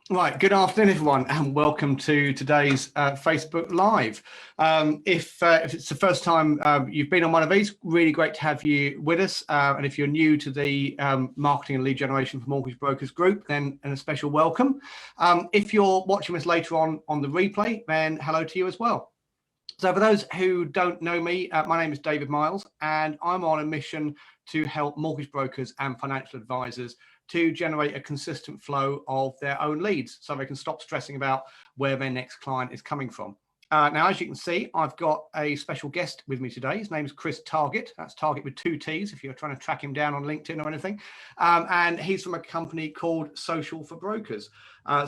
Right, good afternoon, everyone, and welcome to today's Facebook Live. If it's the first time you've been on one of these, really great to have you with us. And if you're new to the Marketing and Lead Generation for Mortgage Brokers group, then a special welcome. If you're watching us later on the replay, then hello to you as well. So for those who don't know me, my name is David Miles, and I'm on a mission to help mortgage brokers and financial advisors to generate a consistent flow of their own leads so they can stop stressing about where their next client is coming from. Now, as you can see, I've got a special guest with me today. His name is Chris Target. That's Target with 2 T's if you're trying to track him down on LinkedIn or anything. And he's from a company called Social for Brokers.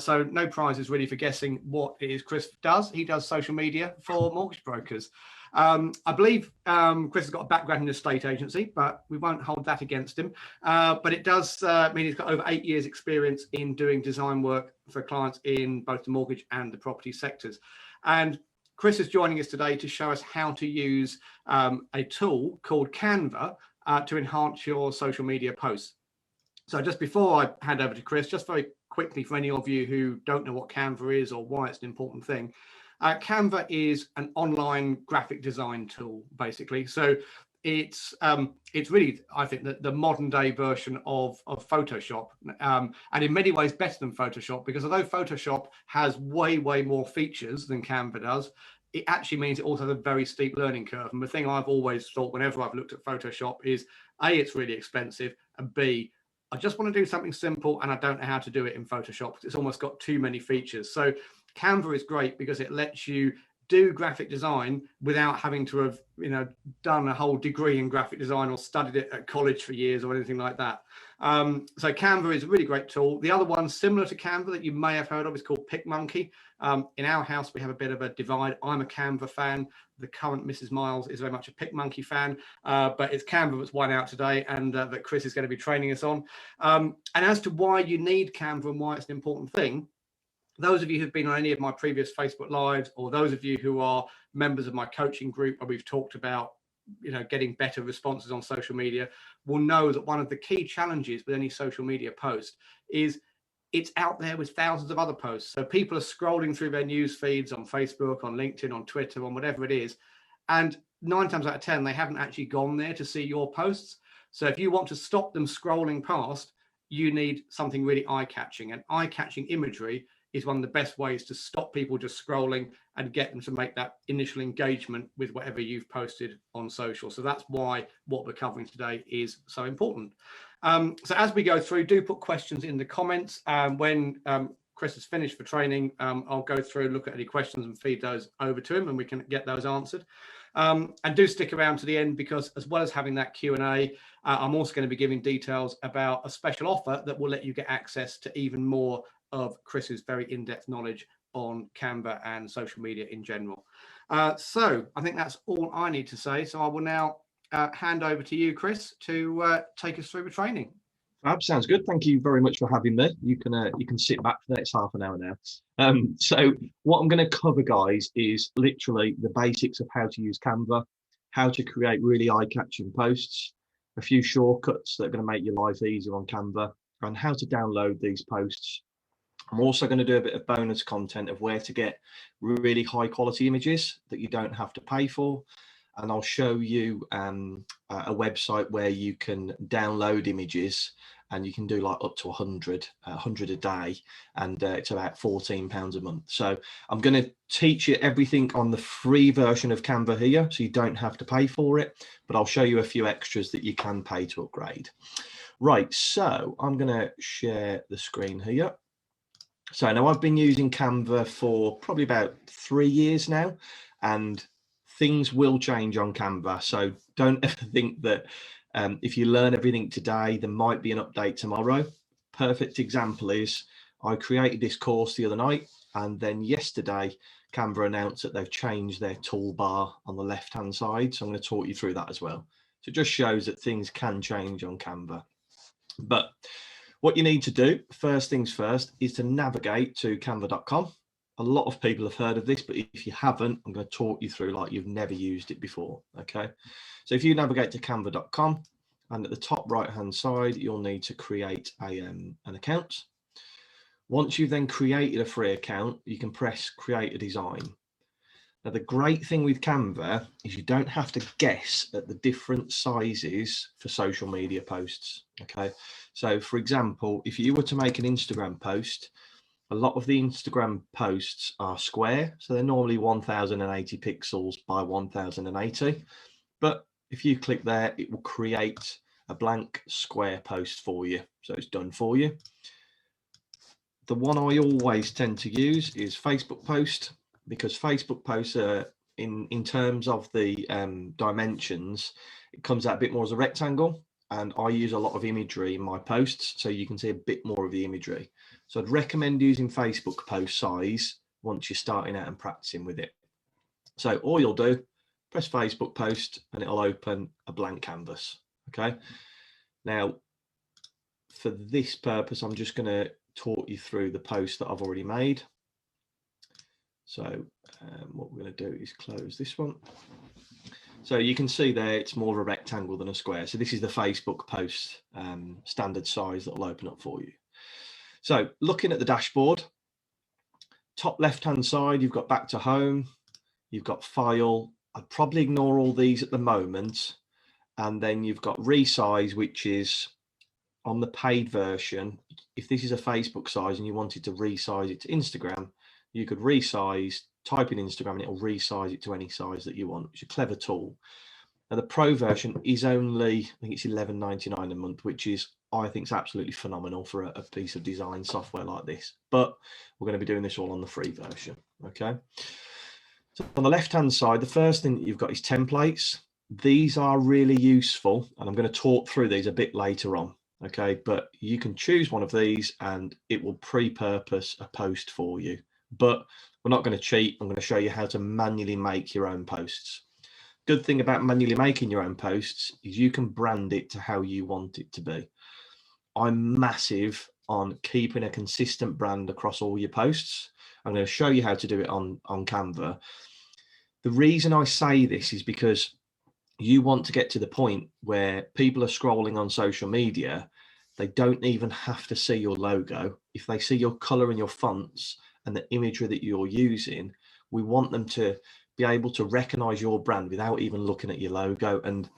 So no prizes really for guessing what it is Chris does. He does social media for mortgage brokers. I believe Chris has got a background in a estate agency, but we won't hold that against him. But it does mean he's got over 8 years experience in doing design work for clients in both the mortgage and the property sectors. And Chris is joining us today to show us how to use a tool called Canva to enhance your social media posts. So just before I hand over to Chris, just very quickly for any of you who don't know what Canva is or why it's an important thing, Canva is an online graphic design tool, basically. So it's really, I think, the modern day version of Photoshop, and in many ways better than Photoshop, because although Photoshop has way more features than Canva does, it actually means it also has a very steep learning curve. And the thing I've always thought whenever I've looked at Photoshop is, A, it's really expensive, and B, I just want to do something simple and I don't know how to do it in Photoshop because it's almost got too many features. So Canva is great because it lets you do graphic design without having to have, done a whole degree in graphic design or studied it at college for years or anything like that. So Canva is a really great tool. The other one similar to Canva that you may have heard of is called PicMonkey. In our house, we have a bit of a divide. I'm a Canva fan. The current Mrs. Miles is very much a PicMonkey fan, but it's Canva that's won out today and that Chris is going to be training us on. And as to why you need Canva and why it's an important thing, those of you who've been on any of my previous Facebook Lives, or those of you who are members of my coaching group where we've talked about, getting better responses on social media, will know that one of the key challenges with any social media post is it's out there with thousands of other posts. So people are scrolling through their news feeds on Facebook, on LinkedIn, on Twitter, on whatever it is. And 9 times out of 10, they haven't actually gone there to see your posts. So if you want to stop them scrolling past, you need something really eye-catching. And eye-catching imagery is one of the best ways to stop people just scrolling and get them to make that initial engagement with whatever you've posted on social. So that's why what we're covering today is so important. So as we go through, do put questions in the comments. When Chris has finished for training, I'll go through, look at any questions and feed those over to him and we can get those answered. And do stick around to the end because as well as having that Q&A, I'm also going to be giving details about a special offer that will let you get access to even more of Chris's very in-depth knowledge on Canva and social media in general. So I think that's all I need to say. So I will now hand over to you, Chris, to take us through the training. Fab, sounds good. Thank you very much for having me. You can sit back for the next half an hour now. So what I'm going to cover, guys, is literally the basics of how to use Canva, how to create really eye-catching posts, a few shortcuts that are going to make your life easier on Canva, and how to download these posts. I'm also going to do a bit of bonus content of where to get really high quality images that you don't have to pay for. And I'll show you a website where you can download images and you can do like up to 100 a day, and it's about £14 a month. So I'm going to teach you everything on the free version of Canva here, so you don't have to pay for it, but I'll show you a few extras that you can pay to upgrade. Right, so I'm going to share the screen here. So now I've been using Canva for probably about 3 years now, and things will change on Canva. So don't ever think that if you learn everything today, there might be an update tomorrow. Perfect example is I created this course the other night, and then yesterday Canva announced that they've changed their toolbar on the left-hand side. So I'm going to talk you through that as well. So it just shows that things can change on Canva. But what you need to do, first things first, is to navigate to canva.com. A lot of people have heard of this, but if you haven't, I'm going to talk you through like you've never used it before. Okay, so if you navigate to canva.com, and at the top right hand side, you'll need to create an account. Once you've then created a free account, you can press create a design. Now, the great thing with Canva is you don't have to guess at the different sizes for social media posts. Okay. So for example, if you were to make an Instagram post, a lot of the Instagram posts are square. So they're normally 1080 pixels by 1080. But if you click there, it will create a blank square post for you. So it's done for you. The one I always tend to use is Facebook post, because Facebook posts are in terms of the dimensions, it comes out a bit more as a rectangle, and I use a lot of imagery in my posts, so you can see a bit more of the imagery. So I'd recommend using Facebook post size once you're starting out and practicing with it. So all you'll do, press Facebook post and it'll open a blank canvas. Okay. Now, for this purpose, I'm just going to talk you through the post that I've already made. So what we're going to do is close this one. So you can see there, it's more of a rectangle than a square. So this is the Facebook post standard size that will open up for you. So looking at the dashboard, top left-hand side, you've got back to home, you've got file. I'd probably ignore all these at the moment. And then you've got resize, which is on the paid version. If this is a Facebook size and you wanted to resize it to Instagram, you could resize, type in Instagram, and it'll resize it to any size that you want. It's a clever tool. Now the pro version is only, I think it's $11.99 a month, which is, I think, is absolutely phenomenal for a piece of design software like this. But we're going to be doing this all on the free version. Okay. So on the left-hand side, the first thing that you've got is templates. These are really useful, and I'm going to talk through these a bit later on. Okay, but you can choose one of these and it will pre-purpose a post for you. But we're not going to cheat. I'm going to show you how to manually make your own posts. Good thing about manually making your own posts is you can brand it to how you want it to be. I'm massive on keeping a consistent brand across all your posts. I'm going to show you how to do it on Canva. The reason I say this is because you want to get to the point where people are scrolling on social media, they don't even have to see your logo. If they see your color and your fonts and the imagery that you're using, we want them to be able to recognize your brand without even looking at your logo. And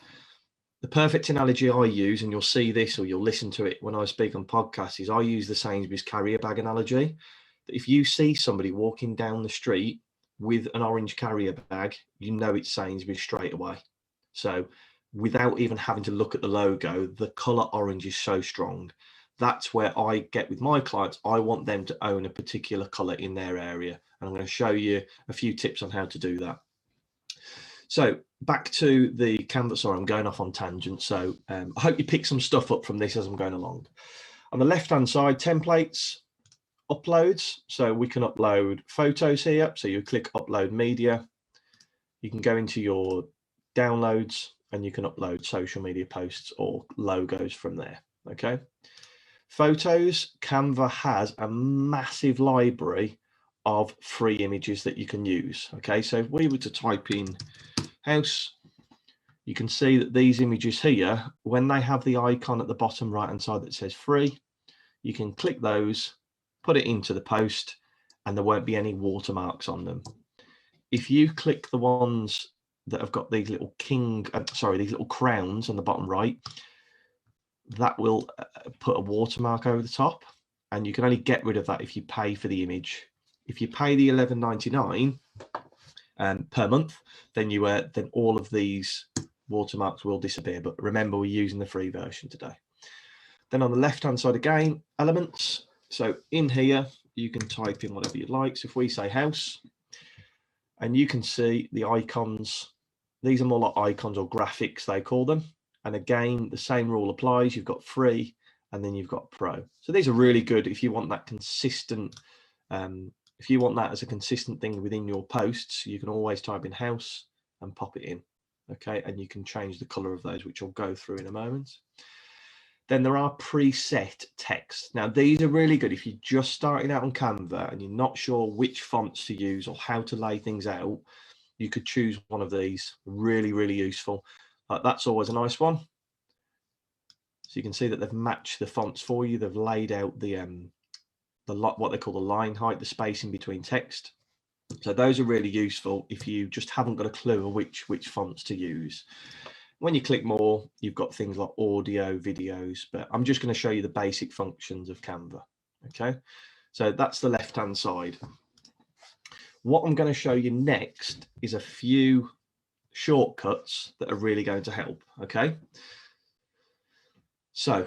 the perfect analogy I use, and you'll see this or you'll listen to it when I speak on podcasts, is I use the Sainsbury's carrier bag analogy. That if you see somebody walking down the street with an orange carrier bag, you know it's Sainsbury's straight away. So without even having to look at the logo, the color orange is so strong. That's where I get with my clients. I want them to own a particular color in their area. And I'm going to show you a few tips on how to do that. So back to the Canva. Sorry, I'm going off on tangent. So I hope you pick some stuff up from this as I'm going along. On the left-hand side, templates, uploads. So we can upload photos here. So you click upload media. You can go into your downloads and you can upload social media posts or logos from there. Okay. Photos, Canva has a massive library of free images that you can use. Okay, so if we were to type in house, you can see that these images here, when they have the icon at the bottom right hand side that says free, you can click those, put it into the post, and there won't be any watermarks on them. If you click the ones that have got these little these little crowns on the bottom right, that will put a watermark over the top, and you can only get rid of that if you pay for the image. If you pay the $11.99 per month, then then all of these watermarks will disappear. But remember, we're using the free version today. Then on the left-hand side again, elements. So in here, you can type in whatever you like. So if we say house, and you can see the icons. These are more like icons or graphics, they call them. And again, the same rule applies. You've got free and then you've got pro. So these are really good if you want that consistent, if you want that as a consistent thing within your posts, you can always type in house and pop it in. Okay, and you can change the color of those, which I'll go through in a moment. Then there are preset text. Now, these are really good if you're just starting out on Canva and you're not sure which fonts to use or how to lay things out. You could choose one of these. Really, really useful. That's always a nice one. So you can see that they've matched the fonts for you. They've laid out the what they call the line height, the spacing between text. So those are really useful if you just haven't got a clue of which fonts to use. When you click more, you've got things like audio, videos, but I'm just going to show you the basic functions of Canva. Okay, so that's the left-hand side. What I'm going to show you next is a few shortcuts that are really going to help. Okay, so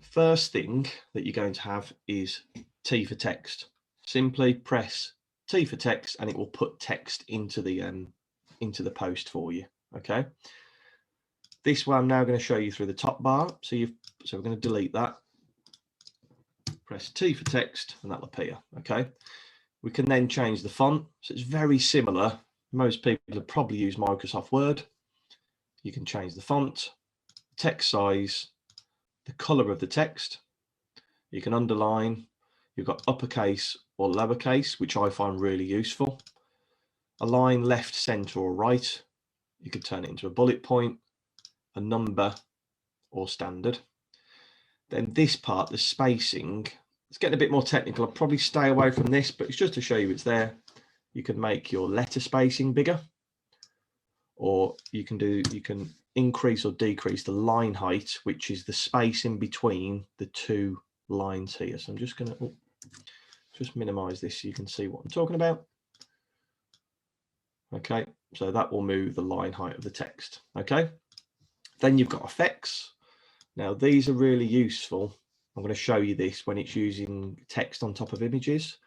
first thing that you're going to have is T for text. Simply press T for text and it will put text into the post for you. Okay, this one I'm now going to show you through the top bar. So we're going to delete that, press T for text, and that'll appear. Okay, we can then change the font. So it's very similar. Most people have probably used Microsoft Word. You can change the font, text size, the color of the text. You can underline. You've got uppercase or lowercase, which I find really useful. Align left, center, or right. You could turn it into a bullet point, a number, or standard. Then this part, the spacing, it's getting a bit more technical. I'll probably stay away from this, but it's just to show you it's there. You can make your letter spacing bigger, or you can increase or decrease the line height, which is the space in between the two lines here. So I'm just going to just minimize this so you can see what I'm talking about. Okay, so that will move the line height of the text. Okay, then you've got effects. Now these are really useful. I'm going to show you this when it's using text on top of images.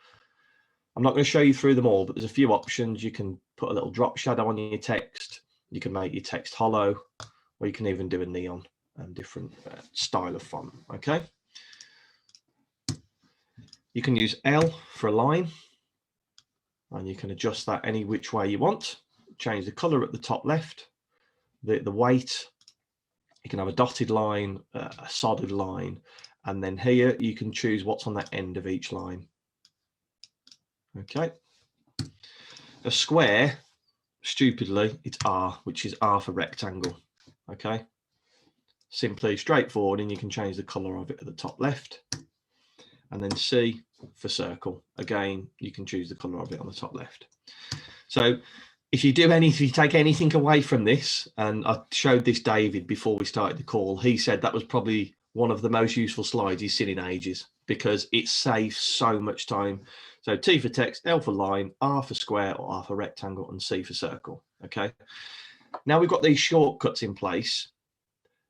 I'm not going to show you through them all, but there's a few options. You can put a little drop shadow on your text. You can make your text hollow, or you can even do a neon and different style of font. Okay, you can use L for a line, and you can adjust that any which way you want. Change the color at the top left, the weight. You can have a dotted line, a solid line, and then here you can choose what's on the end of each line. Okay, a square, stupidly, it's R, which is R for rectangle. Okay, simply straightforward, and you can change the color of it at the top left. And then C for circle. Again, you can choose the color of it on the top left. So if you take anything away from this, and I showed this David before we started the call, he said that was probably one of the most useful slides he's seen in ages, because it saves so much time. So T for text, L for line, R for square or R for rectangle, and C for circle. Okay, now we've got these shortcuts in place.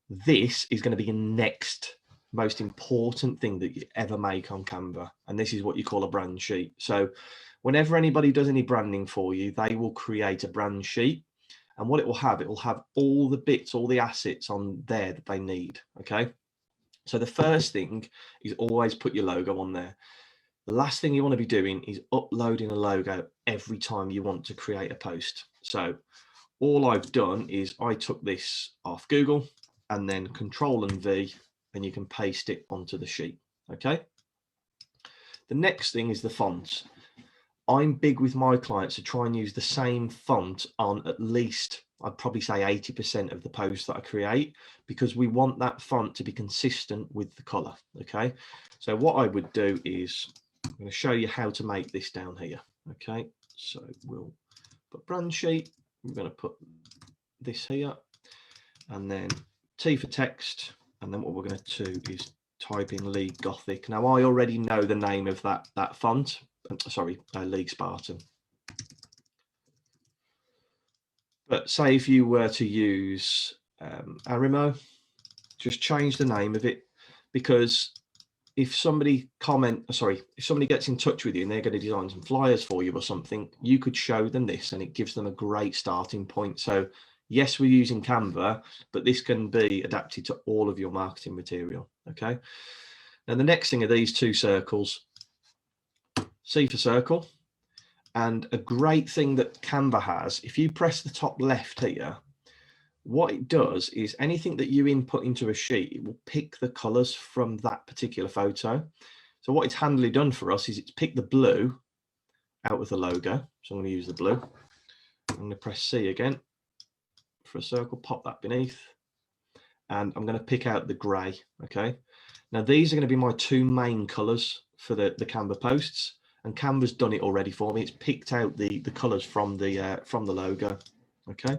This is going to be your next most important thing that you ever make on Canva, and this is what you call a brand sheet. So whenever anybody does any branding for you, they will create a brand sheet, and what it will have all the bits, all the assets on there that they need. Okay, so the first thing is always put your logo on there. The last thing you want to be doing is uploading a logo every time you want to create a post. So all I've done is I took this off Google and then Control and V, and you can paste it onto the sheet. Okay, the next thing is the font. I'm big with my clients to try and use the same font on at least, I'd probably say 80% of the posts that I create, because we want that font to be consistent with the color. Okay, so what I would do is I'm going to show you how to make this down here. Okay, so we'll put brand sheet. We're going to put this here, and then T for text, and then what we're going to do is type in League Gothic. Now I already know the name of that font. Sorry, League Spartan. But say if you were to use Arimo, just change the name of it, because if somebody gets in touch with you and they're going to design some flyers for you or something, you could show them this and it gives them a great starting point. So yes, we're using Canva, but this can be adapted to all of your marketing material. Okay, now the next thing are these two circles, C for circle. And a great thing that Canva has, if you press the top left here, what it does is anything that you input into a sheet, it will pick the colors from that particular photo. So what it's handily done for us is it's picked the blue out with the logo. So I'm going to use the blue. I'm going to press C again for a circle, pop that beneath, and I'm going to pick out the gray. Okay, now these are going to be my two main colors for the Canva posts, and Canva's done it already for me. It's picked out the colors from the logo. Okay,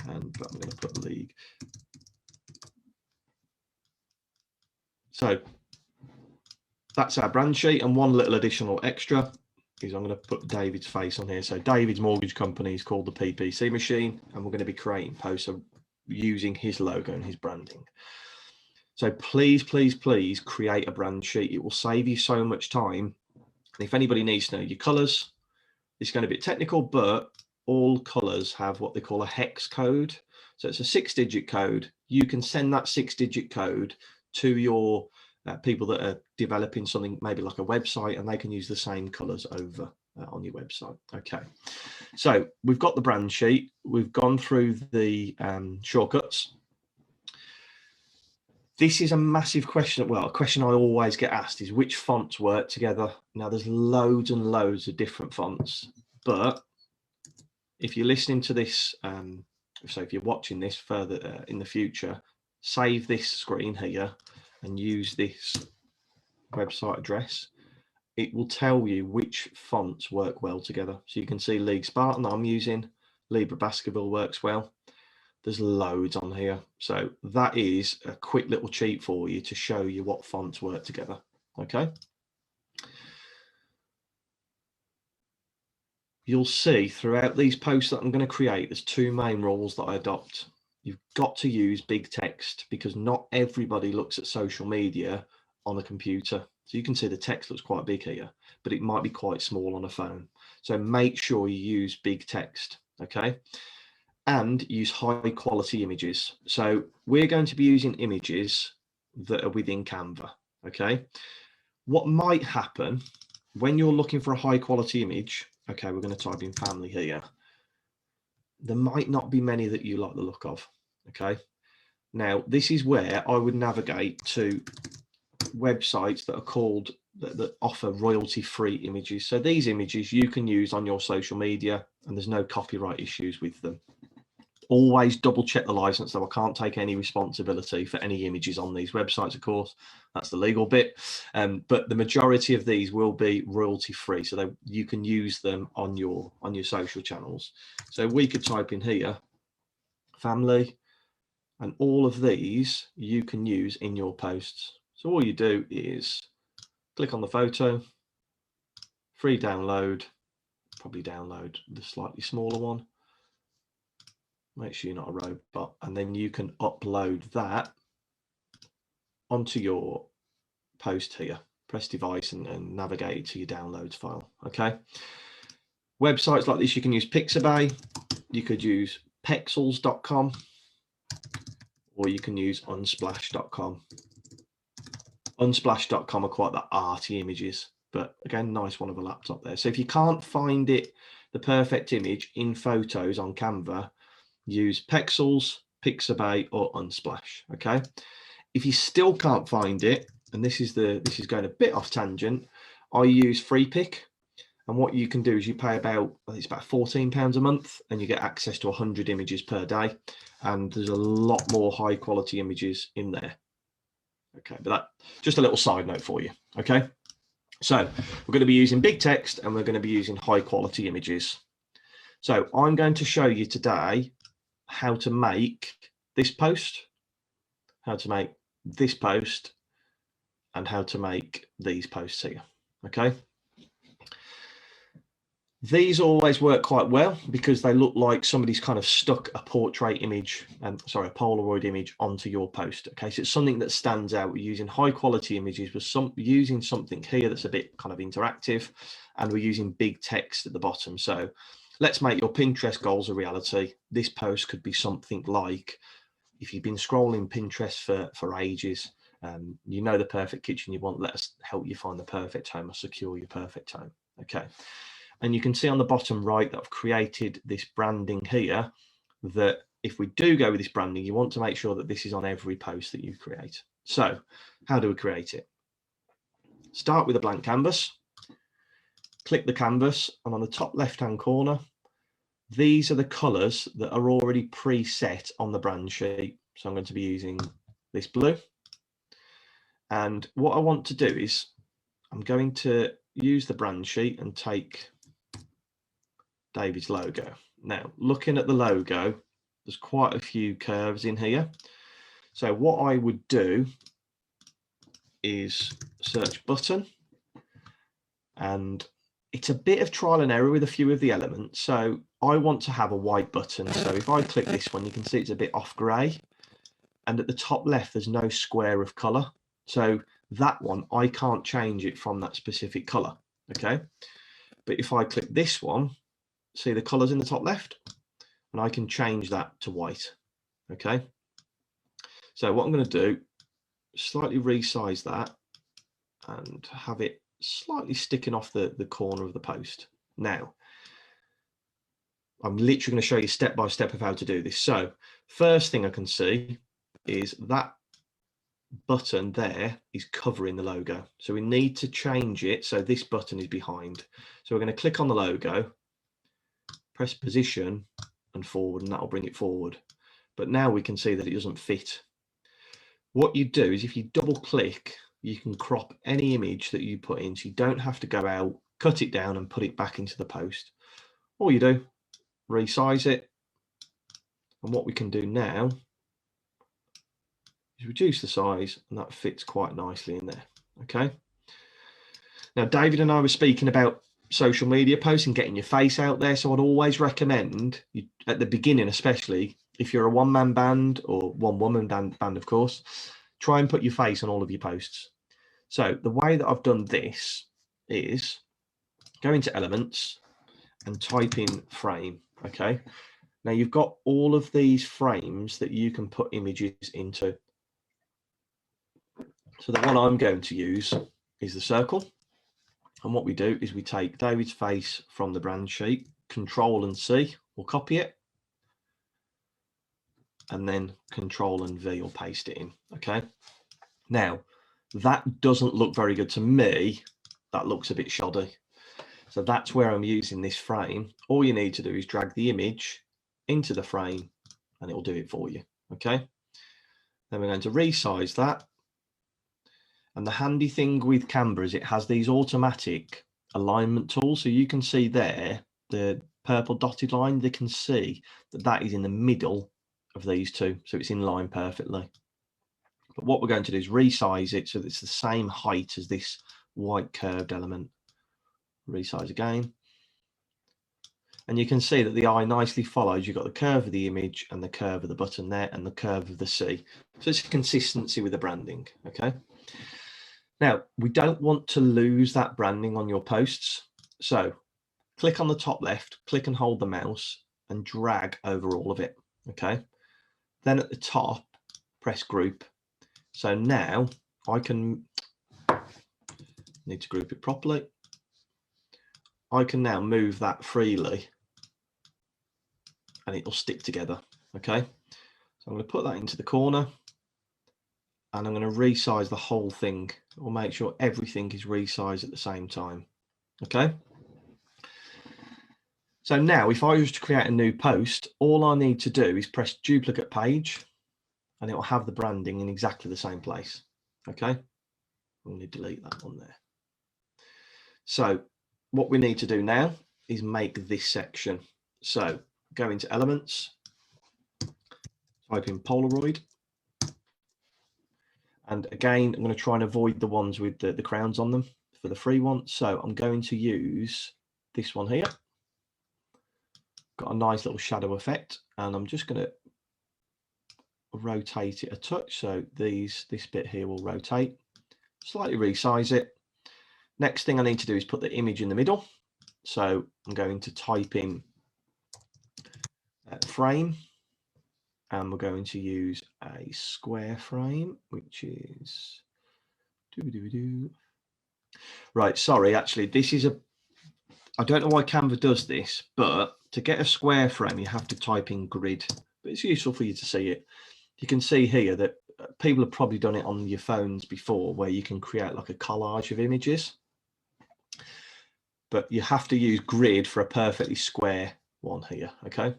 and I'm going to put league. So that's our brand sheet, and one little additional extra is I'm going to put David's face on here. So David's mortgage company is called the PPC Machine, and we're going to be creating posts using his logo and his branding. So please, please, please create a brand sheet. It will save you so much time. If anybody needs to know your colors, it's going to be technical, but all colors have what they call a hex code. So it's a 6-digit code. You can send that 6-digit code to your people that are developing something, maybe like a website, and they can use the same colors over on your website. Okay, so we've got the brand sheet. We've gone through the shortcuts. This is a massive question. Well, a question I always get asked is which fonts work together. Now, there's loads and loads of different fonts, but if you're listening to this, so if you're watching this further in the future, save this screen here and use this website address. It will tell you which fonts work well together. So you can see League Spartan that I'm using, Libra Baskerville works well. There's loads on here. So that is a quick little cheat for you to show you what fonts work together. Okay. You'll see throughout these posts that I'm going to create, there's two main rules that I adopt. You've got to use big text because not everybody looks at social media on a computer. So you can see the text looks quite big here, but it might be quite small on a phone. So make sure you use big text, okay? And use high quality images. So we're going to be using images that are within Canva, okay? What might happen when you're looking for a high quality image, okay, we're going to type in family here. There might not be many that you like the look of, okay? Now, this is where I would navigate to websites that are called, that offer royalty-free images. So these images you can use on your social media and there's no copyright issues with them. Always double check the license, though I can't take any responsibility for any images on these websites, of course. That's the legal bit. But the majority of these will be royalty free, so you can use them on your social channels. So we could type in here, family, and all of these you can use in your posts. So all you do is click on the photo, free download, probably download the slightly smaller one. Make sure you're not a robot, and then you can upload that onto your post here. Press device and navigate it to your downloads file. Okay. Websites like this, you can use Pixabay, you could use pexels.com, or you can use unsplash.com. Unsplash.com are quite the arty images, but again, nice one of a laptop there. So if you can't find it, the perfect image in photos on Canva, use Pexels, Pixabay, or Unsplash. Okay. If you still can't find it, and this is going a bit off tangent, I use FreePick, and what you can do is you pay about, I think it's about £14 a month, and you get access to 100 images per day, and there's a lot more high quality images in there. Okay, but that just a little side note for you. Okay, so we're going to be using big text and we're going to be using high quality images. So I'm going to show you today how to make this post, how to make this post, and how to make these posts here. Okay, these always work quite well because they look like somebody's kind of stuck a portrait image, a Polaroid image onto your post. Okay, so it's something that stands out. We're using high quality images with using something here that's a bit kind of interactive, and we're using big text at the bottom. So let's make your Pinterest goals a reality. This post could be something like, if you've been scrolling Pinterest for ages, you know the perfect kitchen you want, let us help you find the perfect home or secure your perfect home. Okay, and you can see on the bottom right that I've created this branding here, that if we do go with this branding, you want to make sure that this is on every post that you create. So how do we create it? Start with a blank canvas, click the canvas, and on the top left hand corner, these are the colors that are already preset on the brand sheet. So I'm going to be using this blue. And what I want to do is I'm going to use the brand sheet and take David's logo. Now, looking at the logo, there's quite a few curves in here. So what I would do is search button, and it's a bit of trial and error with a few of the elements. So I want to have a white button. So if I click this one, you can see it's a bit off grey. And at the top left, there's no square of colour. So that one, I can't change it from that specific colour, okay? But if I click this one, see the colours in the top left? And I can change that to white, okay? So what I'm going to do, slightly resize that and have it slightly sticking off the corner of the post. Now, I'm literally going to show you step by step of how to do this. So first thing I can see is that button there is covering the logo. So we need to change it so this button is behind. So we're going to click on the logo, press position and forward, and that will bring it forward. But now we can see that it doesn't fit. What you do is if you double click, you can crop any image that you put in. So you don't have to go out, cut it down and put it back into the post. All you do, resize it. And what we can do now is reduce the size, and that fits quite nicely in there. Okay. Now, David and I were speaking about social media posts and getting your face out there. So I'd always recommend you, at the beginning, especially if you're a one-man band or one-woman band, of course, try and put your face on all of your posts. So the way that I've done this is go into elements and type in frame. Okay. Now you've got all of these frames that you can put images into. So the one I'm going to use is the circle. And what we do is we take David's face from the brand sheet, Control and C, we'll copy it. And then Control and V will paste it in, okay? Now, that doesn't look very good to me. That looks a bit shoddy. So that's where I'm using this frame. All you need to do is drag the image into the frame and it will do it for you, okay? Then we're going to resize that. And the handy thing with Canva is it has these automatic alignment tools. So you can see there, the purple dotted line, they can see that that is in the middle of these two. So it's in line perfectly. But what we're going to do is resize it so that it's the same height as this white curved element. Resize again. And you can see that the eye nicely follows. You've got the curve of the image and the curve of the button there and the curve of the C. So it's a consistency with the branding, okay? Now, we don't want to lose that branding on your posts. So click on the top left, click and hold the mouse and drag over all of it, okay? Then at the top, press group. So now I need to group it properly. I can now move that freely and it'll stick together, okay? So I'm going to put that into the corner and I'm going to resize the whole thing. We'll make sure everything is resized at the same time, okay? So now if I was to create a new post, all I need to do is press duplicate page and it will have the branding in exactly the same place, okay? I'm going to delete that one there. So what we need to do now is make this section. So go into elements, type in Polaroid. And again, I'm going to try and avoid the ones with the crowns on them for the free one. So I'm going to use this one here. Got a nice little shadow effect and I'm just going to rotate it a touch. So this bit here will rotate, slightly resize it. Next thing I need to do is put the image in the middle. So I'm going to type in frame and we're going to use a square frame, which is right. Sorry, actually, this is I don't know why Canva does this, but to get a square frame, you have to type in grid, but it's useful for you to see it. You can see here that people have probably done it on your phones before where you can create like a collage of images, but you have to use grid for a perfectly square one here, okay?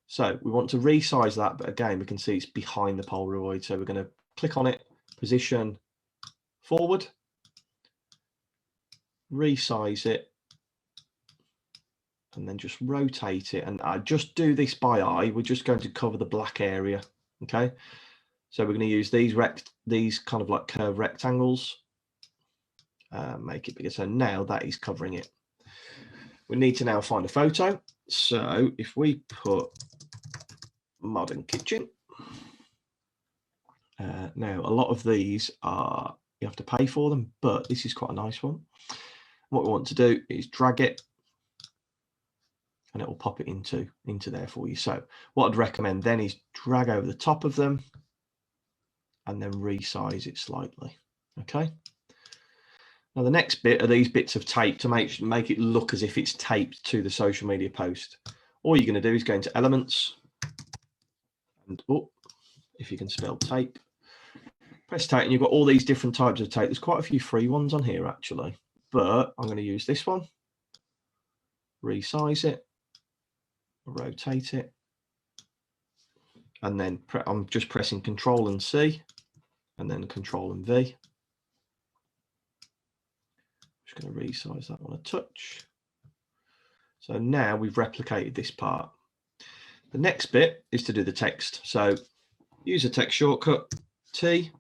So we want to resize that, but again, we can see it's behind the Polaroid. So we're going to click on it, position forward, resize it, and then just rotate it. And I just do this by eye. We're just going to cover the black area. Okay. So we're going to use these kind of like curved rectangles, make it bigger. So now that is covering it. We need to now find a photo. So if we put modern kitchen, now a lot of these are, you have to pay for them, but this is quite a nice one. What we want to do is drag it, and it will pop it into there for you. So what I'd recommend then is drag over the top of them and then resize it slightly. Okay. Now the next bit are these bits of tape to make it look as if it's taped to the social media post. All you're going to do is go into elements, and if you can spell tape, press tape, and you've got all these different types of tape. There's quite a few free ones on here actually, but I'm going to use this one, resize it, rotate it, and then I'm just pressing Control and C and then Control and V. Just going to resize that one a touch. So now we've replicated this part. The next bit is to do the text. So use a text shortcut, T.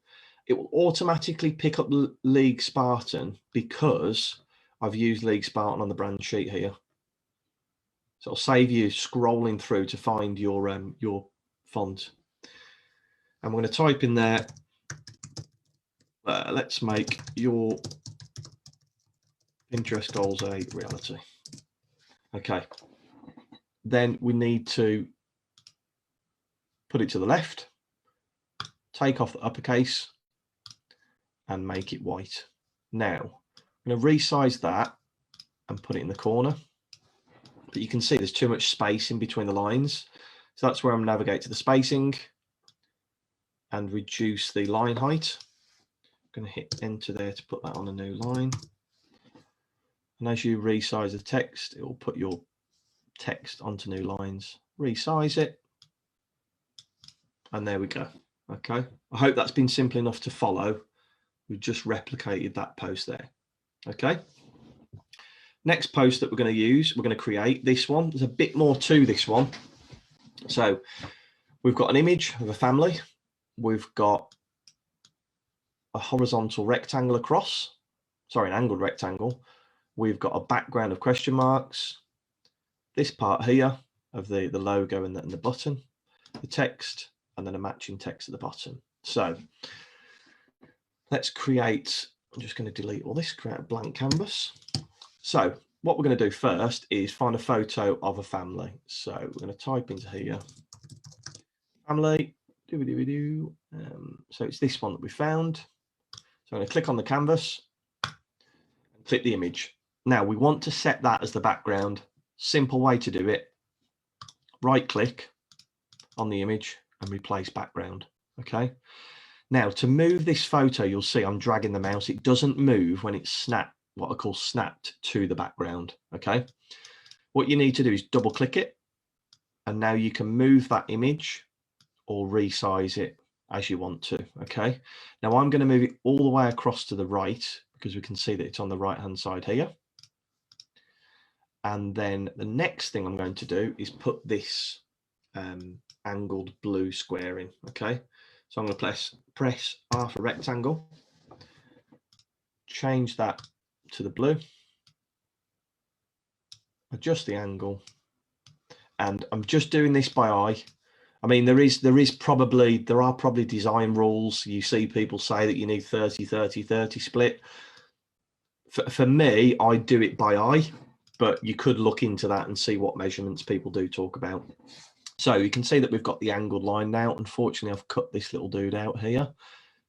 It will automatically pick up League Spartan because I've used League Spartan on the brand sheet here. So it'll save you scrolling through to find your font. And we're going to type in there, let's make your Pinterest goals a reality. Okay. Then we need to put it to the left, take off the uppercase, and make it white. Now, I'm going to resize that and put it in the corner. But you can see there's too much space in between the lines. So that's where I'm navigate to the spacing and reduce the line height. I'm going to hit enter there to put that on a new line. And as you resize the text, it will put your text onto new lines. Resize it. And there we go. Okay. I hope that's been simple enough to follow. We've just replicated that post there. Okay. Next post that we're going to use, we're going to create this one. There's a bit more to this one. So we've got an image of a family. We've got a horizontal rectangle across, sorry, an angled rectangle. We've got a background of question marks. This part here of the logo and the button, the text, and then a matching text at the bottom. So let's create, I'm just going to delete all this, create a blank canvas. So what we're going to do first is find a photo of a family. So we're going to type into here, family, so it's this one that we found. So I'm going to click on the canvas and click the image. Now we want to set that as the background. Simple way to do it. Right click on the image and replace background. Okay. Now to move this photo, you'll see I'm dragging the mouse. It doesn't move when it's snapped, what I call snapped to the background. Okay. What you need to do is double click it. And now you can move that image or resize it as you want to. Okay. Now I'm going to move it all the way across to the right because we can see that it's on the right hand side here. And then the next thing I'm going to do is put this angled blue square in. Okay. So I'm going to press R for rectangle, change that to the blue, adjust the angle, and I'm just doing this by eye. I mean, there are probably design rules. You see people say that you need 30, 30, 30 split. For me, I do it by eye, but you could look into that and see what measurements people do talk about. So you can see that we've got the angled line now. Unfortunately, I've cut this little dude out here,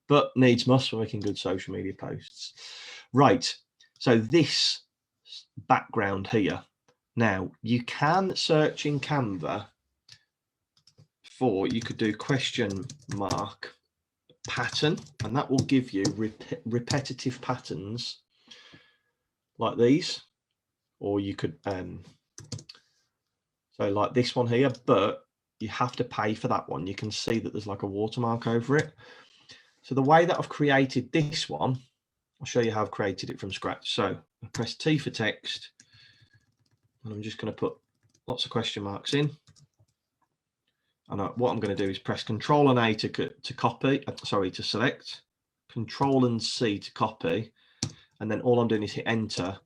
but needs must for making good social media posts. Right, so this background here. Now, you can search in Canva for, you could do question mark pattern, and that will give you repetitive patterns like these, or you could so like this one here, but you have to pay for that one. You can see that there's like a watermark over it. So the way that I've created this one, I'll show you how I've created it from scratch. So I press T for text, and I'm just going to put lots of question marks in. And what I'm going to do is press Control and A to copy, to select, Control and C to copy, and then all I'm doing is hit Enter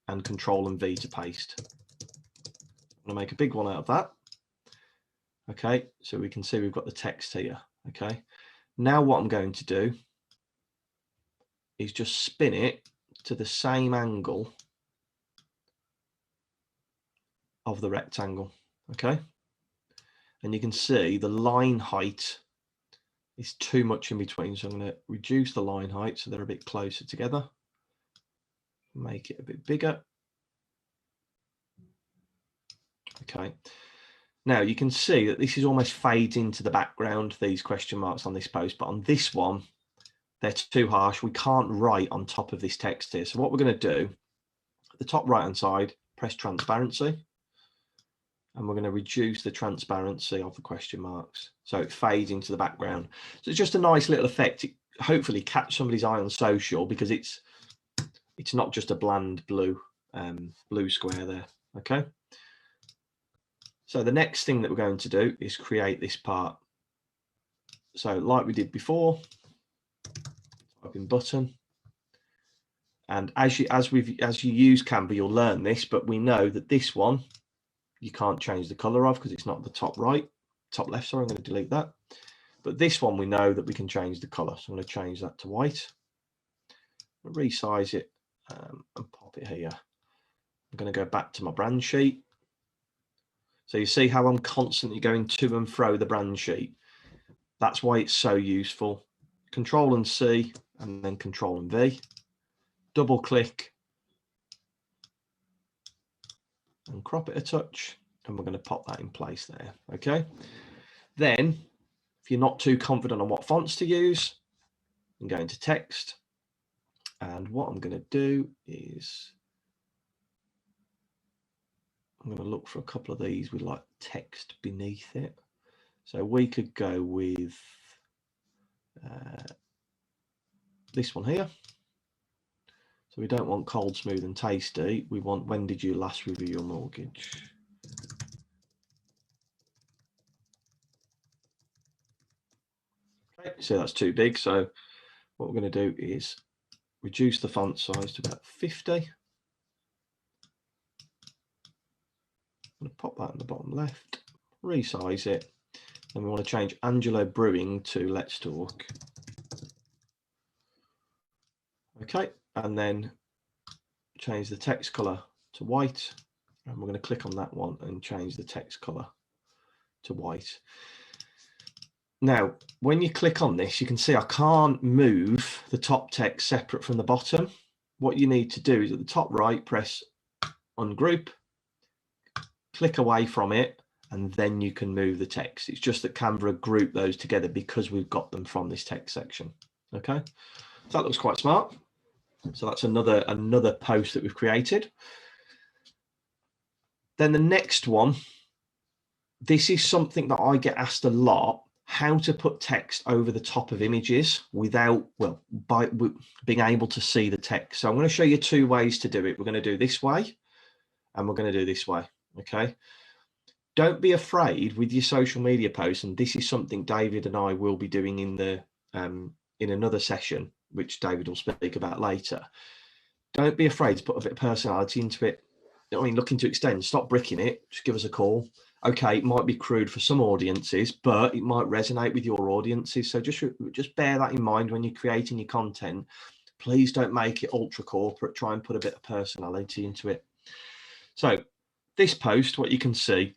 and Control and V to paste. I'm going to make a big one out of that. Okay, so we can see we've got the text here. Okay, now what I'm going to do is just spin it to the same angle of the rectangle. Okay, and you can see the line height is too much in between, so I'm going to reduce the line height so they're a bit closer together, make it a bit bigger. Okay, now you can see that this is almost fades into the background, these question marks on this post, but on this one they're too harsh. We can't write on top of this text here. So what we're going to do, at the top right hand side, press transparency, and we're going to reduce the transparency of the question marks so it fades into the background. So it's just a nice little effect. It hopefully catch somebody's eye on social, because it's not just a bland blue square there. Okay, so the next thing that we're going to do is create this part. So like we did before, type in button, and as you use Canva, you'll learn this, but we know that this one you can't change the color of because it's not the top left, sorry, I'm going to delete that. But this one we know that we can change the color, so I'm going to change that to white, resize it and pop it here. I'm going to go back to my brand sheet. So you see how I'm constantly going to and fro the brand sheet. That's why it's so useful. Control and C and then Control and V. Double click and crop it a touch, and we're going to pop that in place there. Okay, then if you're not too confident on what fonts to use, I'm going to text, and what I'm going to do is I'm going to look for a couple of these with like text beneath it. So we could go with this one here. So we don't want cold, smooth and tasty. We want, when did you last review your mortgage? Okay, so that's too big. So what we're going to do is reduce the font size to about 50. I'm going to pop that in the bottom left, resize it, and we want to change Angelo Brewing to Let's Talk. Okay, and then change the text color to white, and we're going to click on that one and change the text color to white. Now, when you click on this, you can see I can't move the top text separate from the bottom. What you need to do is at the top right, press ungroup, click away from it, and then you can move the text. It's just that Canva grouped those together because we've got them from this text section. Okay, so that looks quite smart. So that's another post that we've created. Then the next one, this is something that I get asked a lot, how to put text over the top of images without, well, by being able to see the text. So I'm going to show you two ways to do it. We're going to do this way and we're going to do this way. Okay. Don't be afraid with your social media posts. And this is something David and I will be doing in another session, which David will speak about later. Don't be afraid to put a bit of personality into it. I mean, looking to extend, stop bricking it, just give us a call. Okay, it might be crude for some audiences, but it might resonate with your audiences. So just bear that in mind when you're creating your content. Please don't make it ultra corporate. Try and put a bit of personality into it. So this post, what you can see,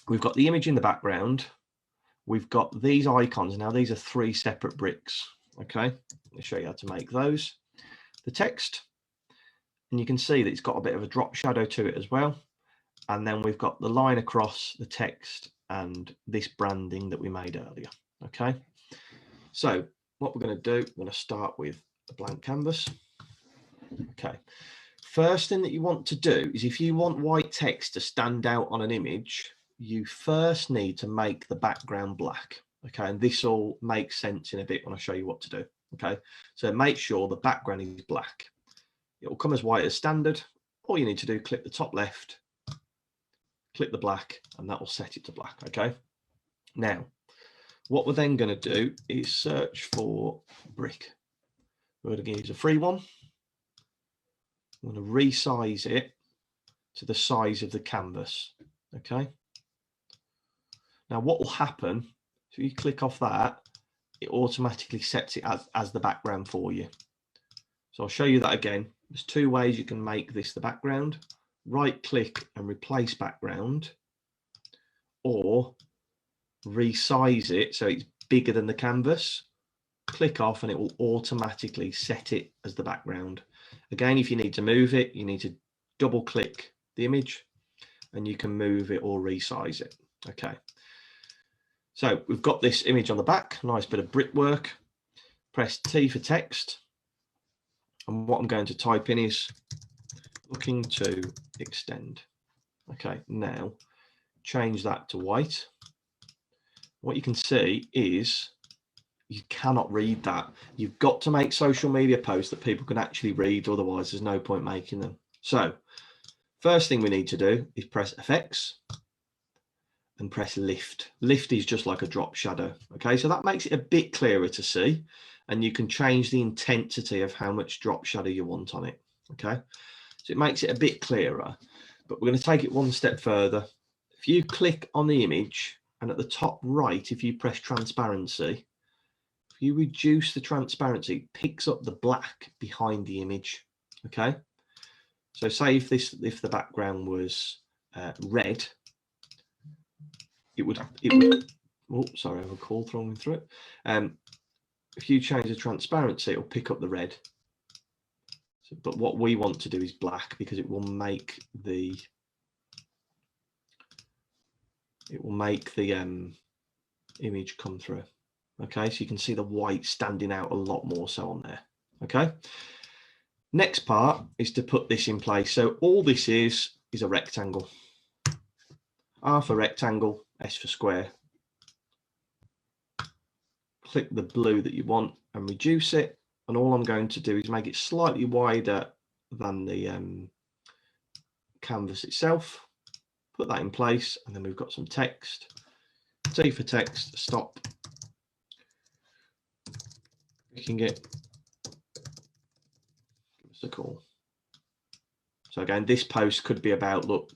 we've got the image in the background. We've got these icons. Now, these are 3 separate bricks. Okay, I'll show you how to make those. The text, and you can see that it's got a bit of a drop shadow to it as well. And then we've got the line across the text and this branding that we made earlier. Okay, so what we're going to do, we're going to start with a blank canvas. Okay, first thing that you want to do is, if you want white text to stand out on an image, you first need to make the background black. Okay, and this all makes sense in a bit when I show you what to do. Okay, so make sure the background is black. It will come as white as standard. All you need to do, click the top left, click the black, and that will set it to black. Okay. Now, what we're then going to do is search for brick. We're going to use a free one. I'm going to resize it to the size of the canvas. Okay. Now, what will happen, if you click off that, it automatically sets it as the background for you. So I'll show you that again. There's two ways you can make this the background. Right click and replace background, or resize it so it's bigger than the canvas. Click off and it will automatically set it as the background. Again, if you need to move it, you need to double click the image and you can move it or resize it. Okay. So we've got this image on the back, nice bit of brickwork. Press T for text. And what I'm going to type in is looking to extend. Okay, now change that to white. What you can see is you cannot read that. You've got to make social media posts that people can actually read, otherwise there's no point making them. So first thing we need to do is press Effects and press Lift. Lift is just like a drop shadow. Okay, so that makes it a bit clearer to see, and you can change the intensity of how much drop shadow you want on it. Okay, so it makes it a bit clearer, but we're going to take it one step further. If you click on the image and at the top right, if you press transparency, if you reduce the transparency, it picks up the black behind the image. Okay, so say if the background was red, it would oh, sorry, I have a call thrown through it. If you change the transparency, it'll pick up the red. So, but what we want to do is black, because it will make the image come through. Okay, so you can see the white standing out a lot more so on there. Okay, next part is to put this in place. So all this is a rectangle. R for rectangle, S for square. Click the blue that you want and reduce it, and all I'm going to do is make it slightly wider than the canvas itself. Put that in place, and then we've got some text. T for text, stop. Clicking it. Give us a call. So again, this post could be about, look,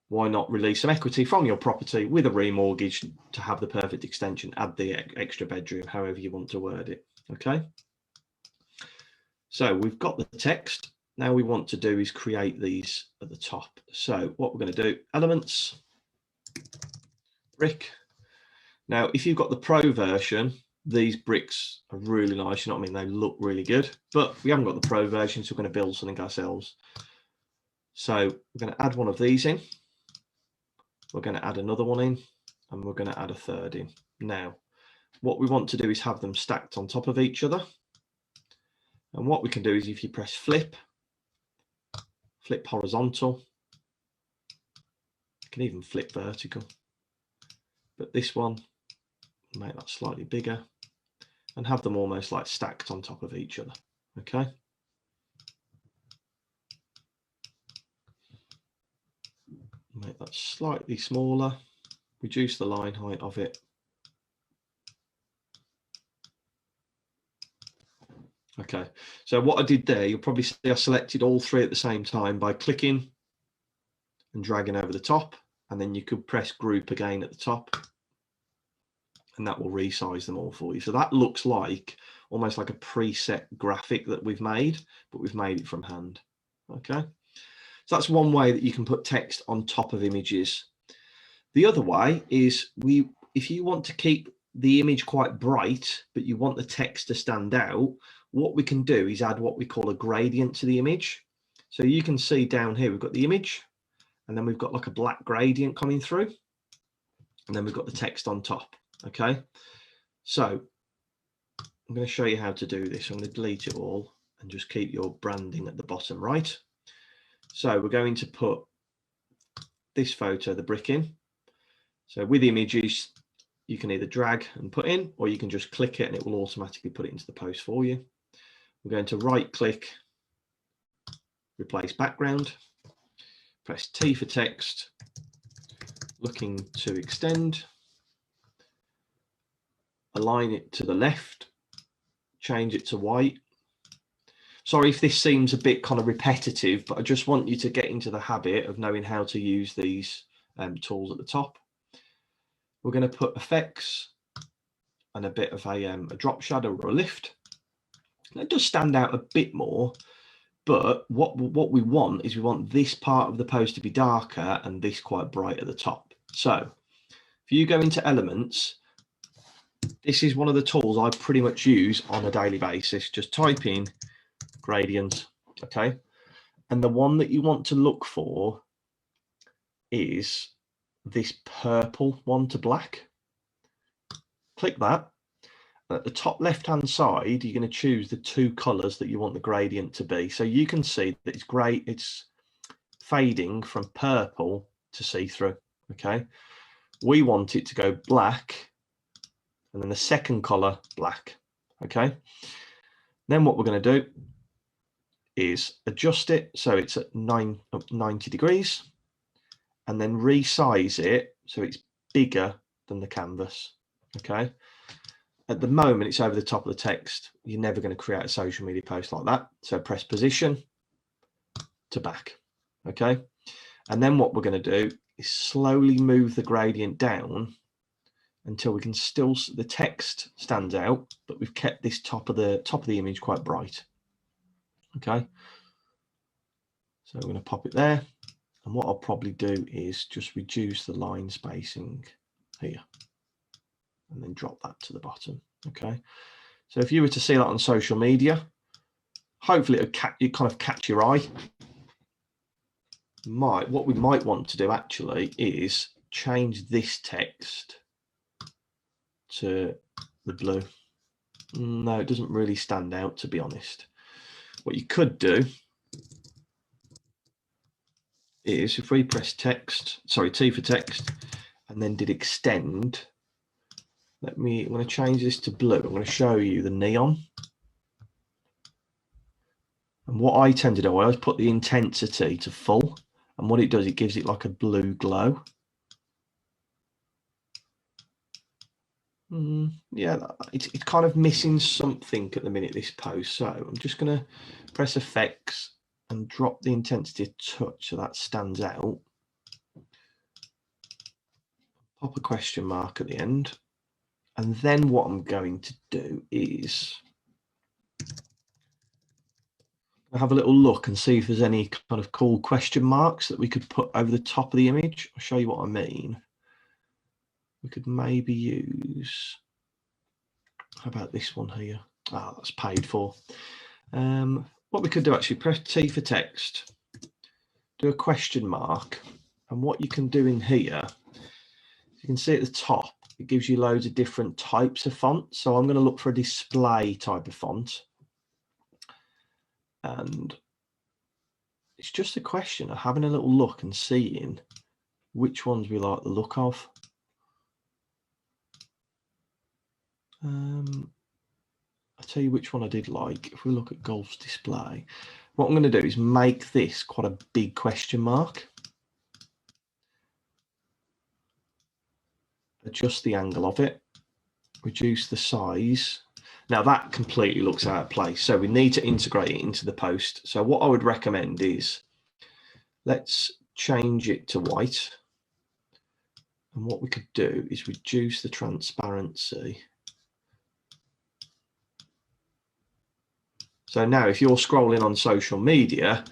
why not release some equity from your property with a remortgage to have the perfect extension, add the extra bedroom, however you want to word it. Okay. So we've got the text. Now we want to do is create these at the top. So what we're going to do, elements, brick. Now, if you've got the pro version, these bricks are really nice. You know what I mean? They look really good, but we haven't got the pro version, so we're going to build something ourselves. So we're going to add one of these in. We're going to add another one in, and we're going to add a third in. Now, what we want to do is have them stacked on top of each other. And what we can do is, if you press flip horizontal, you can even flip vertical. But this one, make that slightly bigger and have them almost like stacked on top of each other. Okay. Make that slightly smaller, reduce the line height of it. Okay, so what I did there, you'll probably see I selected all three at the same time by clicking and dragging over the top, and then you could press group again at the top, and that will resize them all for you. So that looks like almost like a preset graphic that we've made, but we've made it from hand. Okay. So that's one way that you can put text on top of images. The other way is if you want to keep the image quite bright, but you want the text to stand out, what we can do is add what we call a gradient to the image. So you can see down here, we've got the image, and then we've got like a black gradient coming through, and then we've got the text on top. Okay. So I'm going to show you how to do this. I'm going to delete it all and just keep your branding at the bottom right. So we're going to put this photo, the brick, in. So with images, you can either drag and put in, or you can just click it and it will automatically put it into the post for you. We're going to right click replace background, press T for text, looking to extend, align it to the left, change it to white. Sorry if this seems a bit kind of repetitive, but I just want you to get into the habit of knowing how to use these tools at the top. We're going to put effects and a bit of a drop shadow or a lift. It does stand out a bit more, but what we want is we want this part of the post to be darker and this quite bright at the top. So if you go into elements, this is one of the tools I pretty much use on a daily basis. Just type in gradient, okay? And the one that you want to look for is this purple one to black. Click that. At the top left hand side, you're going to choose the two colors that you want the gradient to be. So you can see that it's great. It's fading from purple to see-through. Okay, we want it to go black, and then the second color black. Okay, then what we're going to do is adjust it so it's at 90 degrees, and then resize it so it's bigger than the canvas. Okay. At the moment, it's over the top of the text. You're never going to create a social media post like that. So press position to back. Okay. And then what we're going to do is slowly move the gradient down until we can still, the text stands out, but we've kept this top of the image quite bright. Okay. So we're going to pop it there. And what I'll probably do is just reduce the line spacing here, and then drop that to the bottom. Okay, so if you were to see that on social media, hopefully it kind of catch your eye. What we might want to do actually is change this text to the blue. No, it doesn't really stand out, to be honest. What you could do is if we press T for text, and then did extend. I'm going to change this to blue. I'm going to show you the neon. And what I tend to do, I always put the intensity to full. And what it does, it gives it like a blue glow. Yeah, it's kind of missing something at the minute, this post. So I'm just going to press effects and drop the intensity a touch so that stands out. Pop a question mark at the end. And then what I'm going to do is have a little look and see if there's any kind of cool question marks that we could put over the top of the image. I'll show you what I mean. We could maybe use, how about this one here? Ah, that's paid for. What we could do actually, press T for text, do a question mark. And what you can do in here, you can see at the top, it gives you loads of different types of font. So I'm going to look for a display type of font. And it's just a question of having a little look and seeing which ones we like the look of. I'll tell you which one I did like. If we look at Golf's display, what I'm going to do is make this quite a big question mark. Adjust the angle of it, reduce the size. Now that completely looks out of place, so we need to integrate it into the post. So what I would recommend is let's change it to white, and what we could do is reduce the transparency. So now if you're scrolling on social media,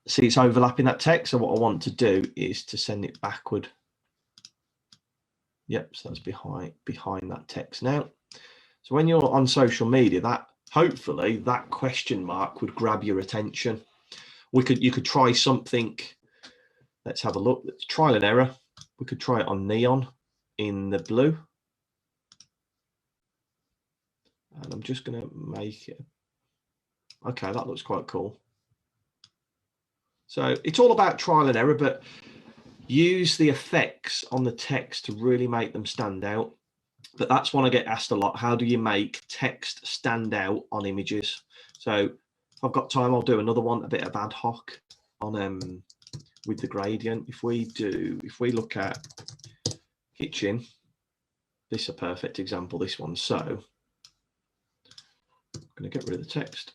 see it's overlapping that text. So what I want to do is to send it backward. Yep, so that's behind that text now. So when you're on social media, that hopefully that question mark would grab your attention. You could try something. Let's have a look. Let's trial and error. We could try it on neon in the blue. And I'm just going to make it. Okay, that looks quite cool. So it's all about trial and error, but use the effects on the text to really make them stand out. But that's one I get asked a lot. How do you make text stand out on images? So I've got time, I'll do another one, a bit of ad hoc on with the gradient. If we look at kitchen, this is a perfect example, this one. So I'm going to get rid of the text.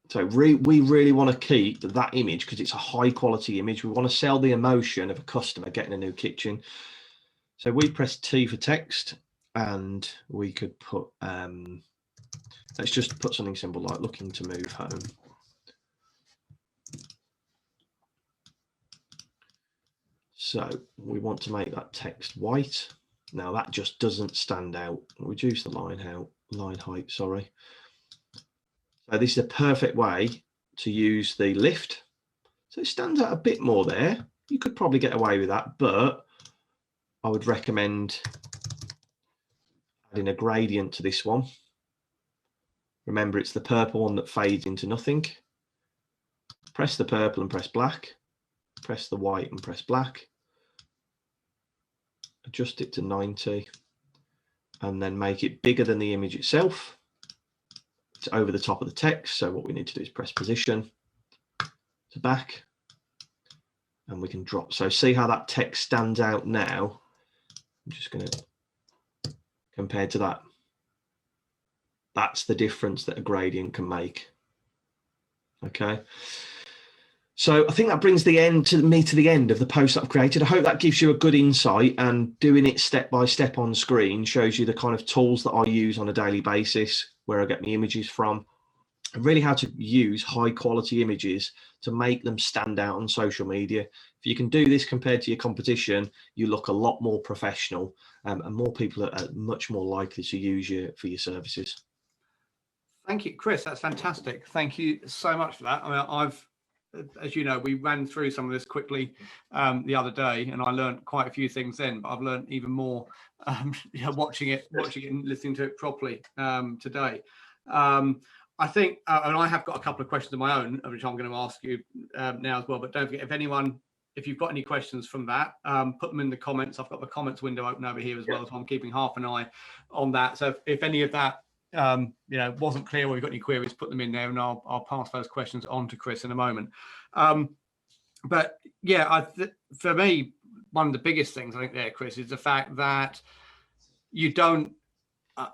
So we really want to keep that image because it's a high quality image. We want to sell the emotion of a customer getting a new kitchen. So we press T for text, and we could put, let's just put something simple like looking to move home. So we want to make that text white. Now that just doesn't stand out. Reduce the line height, sorry. So this is a perfect way to use the lift. So it stands out a bit more there. You could probably get away with that, but I would recommend adding a gradient to this one. Remember, it's the purple one that fades into nothing. Press the purple and press black. Press the white and press black. Adjust it to 90 and then make it bigger than the image itself. It's over the top of the text. So what we need to do is press position to back, and we can drop. So see how that text stands out now. I'm just going to compare to that. That's the difference that a gradient can make. Okay. So I think that brings me to the end of the post that I've created. I hope that gives you a good insight, and doing it step by step on screen shows you the kind of tools that I use on a daily basis, where I get my images from, and really how to use high quality images to make them stand out on social media. If you can do this compared to your competition, you look a lot more professional, and more people are much more likely to use you for your services. Thank you, Chris. That's fantastic. Thank you so much for that. I mean, as you know, we ran through some of this quickly the other day, and I learned quite a few things then, but I've learned even more watching it and listening to it properly today. I think, and I have got a couple of questions of my own, which I'm going to ask you now as well, but don't forget, if you've got any questions from that, put them in the comments. I've got the comments window open over here as well, so I'm keeping half an eye on that. So if any of that wasn't clear, or you've got any queries, put them in there, and I'll pass those questions on to Chris in a moment. But yeah, for me, one of the biggest things I think there, Chris, is the fact that you don't.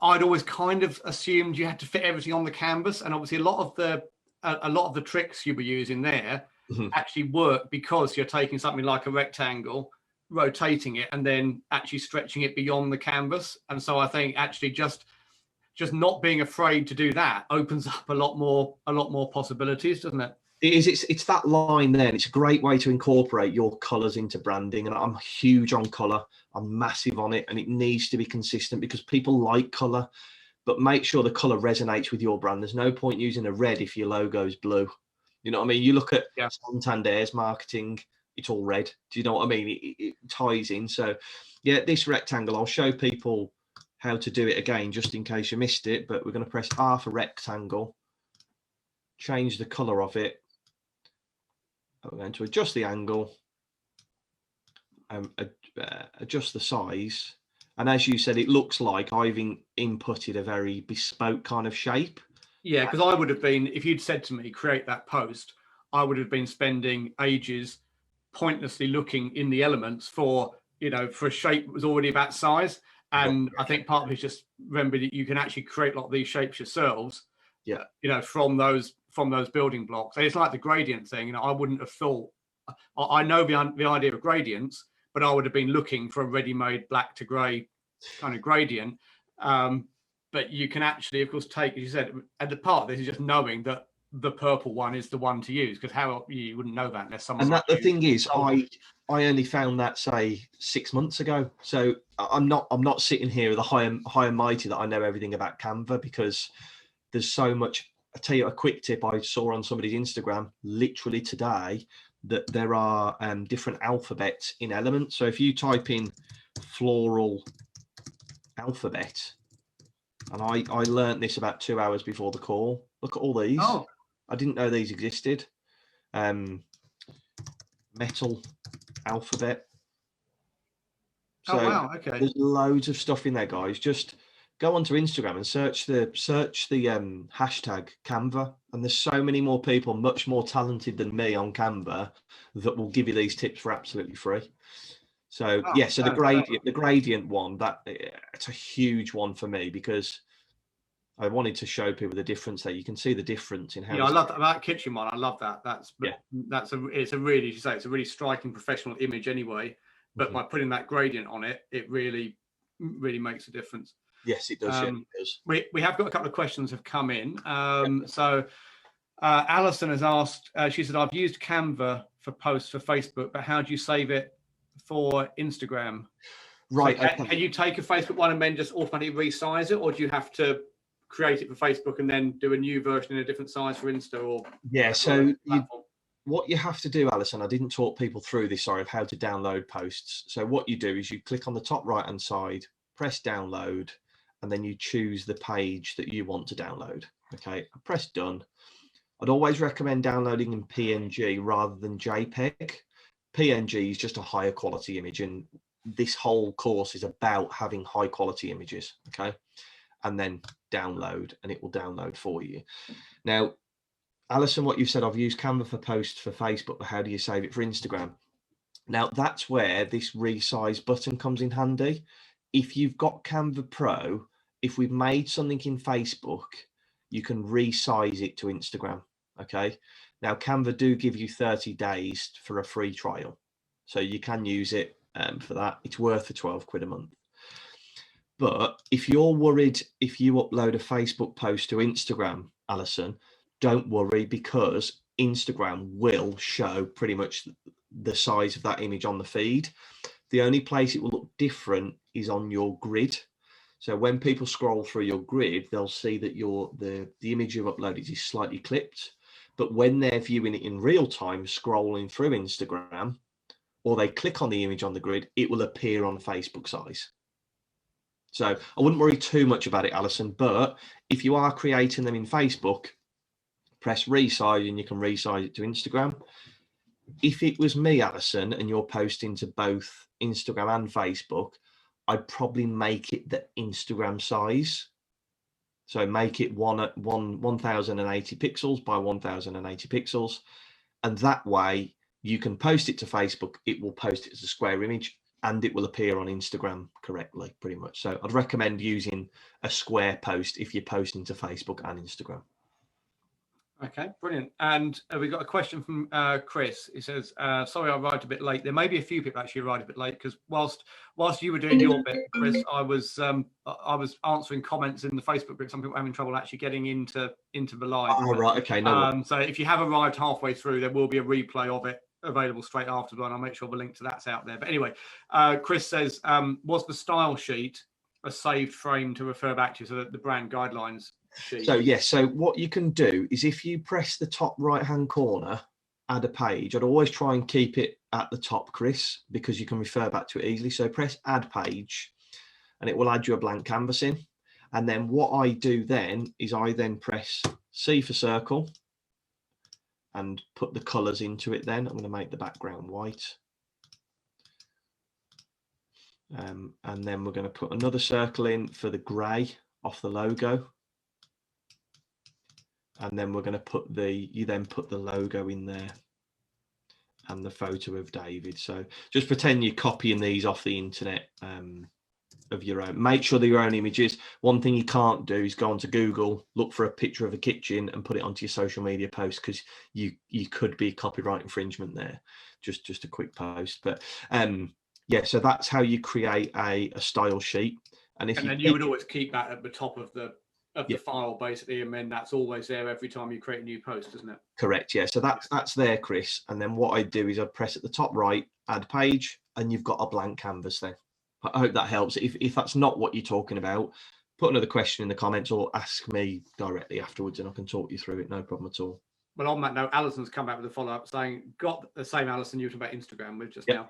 I'd always kind of assumed you had to fit everything on the canvas, and obviously a lot of the tricks you were using there actually work because you're taking something like a rectangle, rotating it, and then actually stretching it beyond the canvas. And so I think actually just not being afraid to do that opens up a lot more possibilities, doesn't it? It is. It's that line there, and it's a great way to incorporate your colours into branding. And I'm huge on colour. I'm massive on it, and it needs to be consistent because people like colour, but make sure the colour resonates with your brand. There's no point using a red if your logo is blue. You know what I mean? You look at Santander's marketing, it's all red. Do you know what I mean? It ties in. So yeah, this rectangle, I'll show people how to do it again, just in case you missed it, but we're going to press R for rectangle, change the color of it. We're going to adjust the angle, adjust the size. And as you said, it looks like I've inputted a very bespoke kind of shape. Yeah, because I would have been, if you'd said to me, create that post, I would have been spending ages pointlessly looking in the elements for a shape that was already about size. And I think part of it is just remember that you can actually create a lot of these shapes yourselves, from those building blocks. And it's like the gradient thing. I wouldn't have thought. I know the idea of gradients, but I would have been looking for a ready-made black to grey kind of gradient. But you can actually, of course, take, as you said, at the part of this is just knowing that the purple one is the one to use, because how you wouldn't know that unless someone. And the thing is, I only found that, say, 6 months ago. So I'm not sitting here with a high and mighty that I know everything about Canva, because there's so much. I'll tell you a quick tip I saw on somebody's Instagram literally today, that there are different alphabets in Elements. So if you type in floral alphabet, and I learned this about 2 hours before the call. Look at all these. Oh. I didn't know these existed. Metal alphabet. So wow, okay. There's loads of stuff in there, guys. Just go onto Instagram and search the hashtag Canva, and there's so many more people much more talented than me on Canva that will give you these tips for absolutely free. So yeah, so the gradient one, that it's a huge one for me, because I wanted to show people the difference there. You can see the difference in how. Yeah, I love that kitchen one. I love that. It's a really, as you say, it's a really striking professional image anyway. But by putting that gradient on it, it really makes a difference. Yes, it does. It does. We have got a couple of questions have come in. So Alison has asked. She said, "I've used Canva for posts for Facebook, but how do you save it for Instagram?" Right. So can you take a Facebook one and then just automatically resize it, or do you have to create it for Facebook and then do a new version in a different size for Insta? Or so what you have to do, Alison, I didn't talk people through this, sorry, of how to download posts. So what you do is you click on the top right hand side, press download, and then you choose the page that you want to download. Okay, press done. I'd always recommend downloading in PNG rather than JPEG. PNG is just a higher quality image, and this whole course is about having high quality images. Okay, and then download, and it will download for you. Now, Alison, what you said, I've used Canva for posts for Facebook, but how do you save it for Instagram? Now, that's where this resize button comes in handy. If you've got Canva Pro, if we've made something in Facebook, you can resize it to Instagram. Okay. Now, Canva do give you 30 days for a free trial, so you can use it for that. It's worth the 12 quid a month. But if you're worried if you upload a Facebook post to Instagram, Alison, don't worry, because Instagram will show pretty much the size of that image on the feed. The only place it will look different is on your grid. So when people scroll through your grid, they'll see that the image you've uploaded is slightly clipped. But when they're viewing it in real time, scrolling through Instagram, or they click on the image on the grid, it will appear on Facebook size. So I wouldn't worry too much about it, Alison, but if you are creating them in Facebook, press resize and you can resize it to Instagram. If it was me, Alison, and you're posting to both Instagram and Facebook, I'd probably make it the Instagram size. So make it 1080 pixels by 1080 pixels. And that way you can post it to Facebook. It will post it as a square image, and it will appear on Instagram correctly, pretty much. So I'd recommend using a square post if you're posting to Facebook and Instagram. Okay, brilliant. And we've got a question from Chris. He says, sorry, I arrived a bit late. There may be a few people actually arrived a bit late, because whilst you were doing your bit, Chris, I was answering comments in the Facebook group. Some people are having trouble actually getting into the live. Oh, right, okay. No. So if you have arrived halfway through, there will be a replay of it available straight after, and I'll make sure the link to that's out there. But anyway, Chris says, was the style sheet a saved frame to refer back to, so that the brand guidelines sheet? So yes, so what you can do is, if you press the top right hand corner, add a page, I'd always try and keep it at the top, Chris, because you can refer back to it easily. So press add page, and it will add you a blank canvas in. And then what I do then is I then press C for circle and put the colors into it. Then I'm going to make the background white. And then we're going to put another circle in for the gray off the logo. And then we're going to put you then put the logo in there and the photo of David. So just pretend you're copying these off the internet of your own. Make sure they're your own images. One thing you can't do is go onto Google, look for a picture of a kitchen and put it onto your social media post, because you could be copyright infringement there. Just a quick post. But yeah, so that's how you create a style sheet. And then you would always keep that at the top of the file, basically, and then that's always there every time you create a new post, isn't it? Correct, yeah. So that's there, Chris. And then what I do is I press at the top right, add page, and you've got a blank canvas there. I hope that helps. If that's not what you're talking about, put another question in the comments or ask me directly afterwards, and I can talk you through it. No problem at all. Well, on that note, Alison's come back with a follow-up saying, got the same Alison you were talking about Instagram with just now.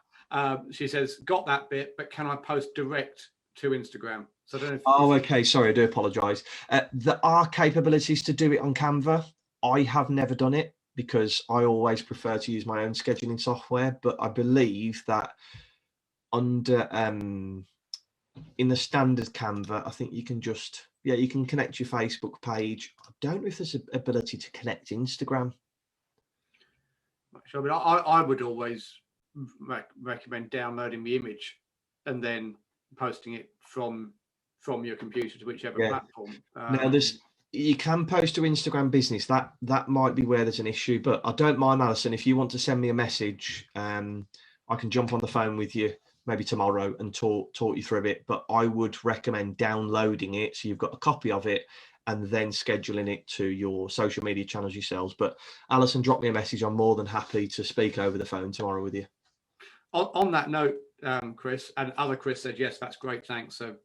She says, got that bit, but can I post direct to Instagram? So I don't know if okay, sorry, I do apologize. There are capabilities to do it on Canva. I have never done it because I always prefer to use my own scheduling software, but I believe that under in in the standard Canva, I think you can just, yeah, you can connect your Facebook page. I don't know if there's an ability to connect Instagram. I mean, I would always recommend downloading the image and then posting it from your computer to whichever platform. Now you can post to Instagram Business. That might be where there's an issue, but I don't mind, Alison, if you want to send me a message, I can jump on the phone with you maybe tomorrow and talk you through it. But I would recommend downloading it so you've got a copy of it and then scheduling it to your social media channels yourselves. But Alison, drop me a message. I'm more than happy to speak over the phone tomorrow with you. On that note, Chris, and other Chris said, yes, that's great, thanks. So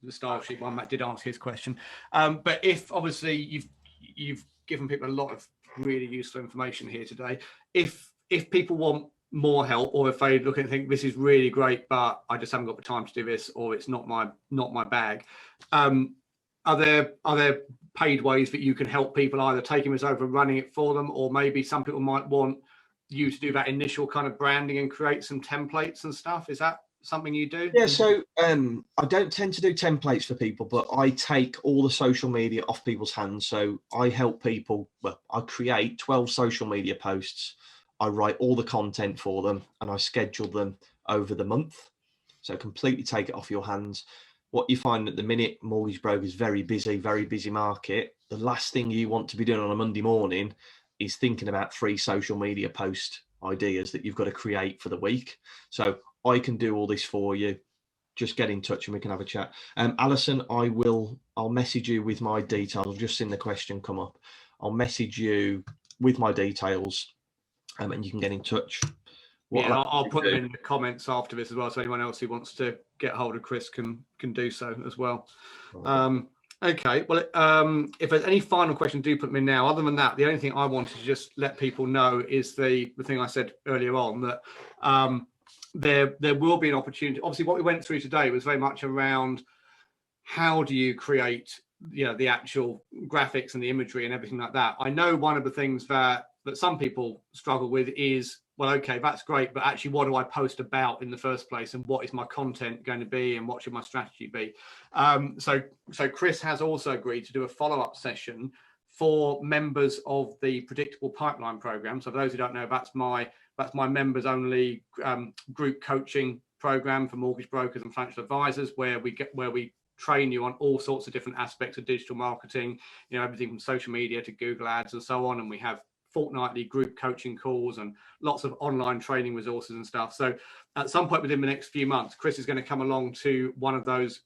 the style sheet one, Matt did answer his question. But if obviously you've given people a lot of really useful information here today, if people want more help, or if they look and think this is really great, but I just haven't got the time to do this, or it's not my bag, are there paid ways that you can help people either taking this over and running it for them, or maybe some people might want you to do that initial kind of branding and create some templates and stuff? Is that something you do? Yeah, so I don't tend to do templates for people, but I take all the social media off people's hands. So I help people, well, I create 12 social media posts, I write all the content for them, and I schedule them over the month. So completely take it off your hands. What you find at the minute, mortgage brokers, very busy market. The last thing you want to be doing on a Monday morning is thinking about 3 social media post ideas that you've got to create for the week. So I can do all this for you. Just get in touch and we can have a chat. Alison, I'll message you with my details. I've just seen the question come up. I'll message you with my details, and you can get in touch. I'll put them in the comments after this as well, so anyone else who wants to get hold of Chris can do so as well. Okay, well, if there's any final questions, do put them in now. Other than that, the only thing I wanted to just let people know is the thing I said earlier on, that there will be an opportunity. Obviously, what we went through today was very much around how do you create, the actual graphics and the imagery and everything like that. I know one of the things that some people struggle with is, well, okay, that's great, but actually what do I post about in the first place, and what is my content going to be, and what should my strategy be? So Chris has also agreed to do a follow-up session for members of the Predictable Pipeline program. So for those who don't know, that's my members only group coaching program for mortgage brokers and financial advisors, where we train you on all sorts of different aspects of digital marketing, everything from social media to Google ads and so on. And we have fortnightly group coaching calls and lots of online training resources and stuff. So at some point within the next few months, Chris is going to come along to one of those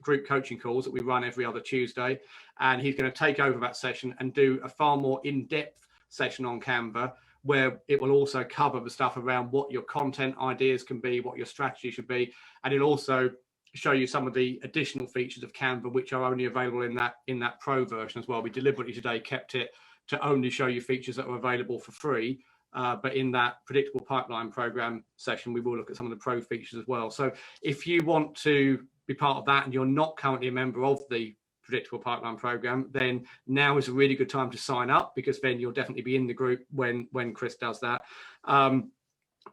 group coaching calls that we run every other Tuesday, and he's going to take over that session and do a far more in-depth session on Canva, where it will also cover the stuff around what your content ideas can be, what your strategy should be, and it'll also show you some of the additional features of Canva which are only available in that pro version as well. We deliberately today kept it to only show you features that are available for free, but in that Predictable Pipeline program session we will look at some of the pro features as well. So if you want to be part of that and you're not currently a member of the Predictable Pipeline program, then now is a really good time to sign up, because then you'll definitely be in the group when Chris does that.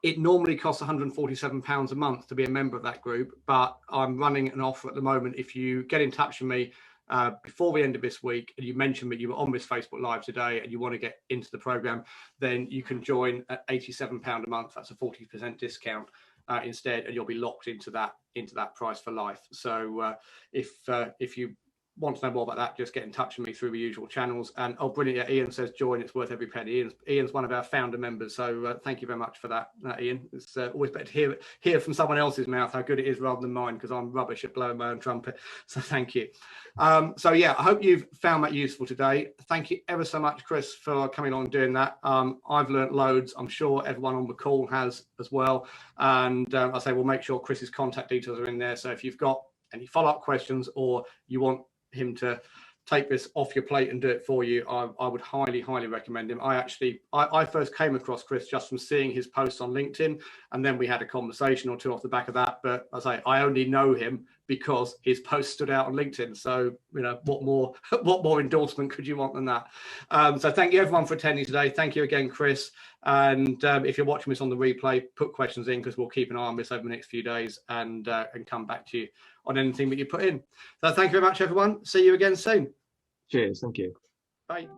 It normally costs £147 a month to be a member of that group, but I'm running an offer at the moment. If you get in touch with me before the end of this week and you mention that you were on this Facebook Live today and you want to get into the program, then you can join at £87 a month. That's a 40% discount instead, and you'll be locked into that price for life. So if you want to know more about that, just get in touch with me through the usual channels. And brilliant, yeah, Ian says join, it's worth every penny. Ian's one of our founder members, so thank you very much for that, Ian. It's always better to hear from someone else's mouth how good it is rather than mine, because I'm rubbish at blowing my own trumpet, so thank you. So yeah, I hope you've found that useful today. Thank you ever so much, Chris, for coming on and doing that. I've learnt loads. I'm sure everyone on the call has as well, and I say we'll make sure Chris's contact details are in there, so if you've got any follow-up questions or you want him to take this off your plate and do it for you, I would highly recommend him. I first came across Chris just from seeing his posts on LinkedIn, and then we had a conversation or two off the back of that. But I say I only know him because his post stood out on LinkedIn. So what more endorsement could you want than that? So thank you everyone for attending today. Thank you again, Chris. And if you're watching this on the replay, put questions in, because we'll keep an eye on this over the next few days and come back to you on anything that you put in. So thank you very much, everyone. See you again soon. Cheers. Thank you. Bye.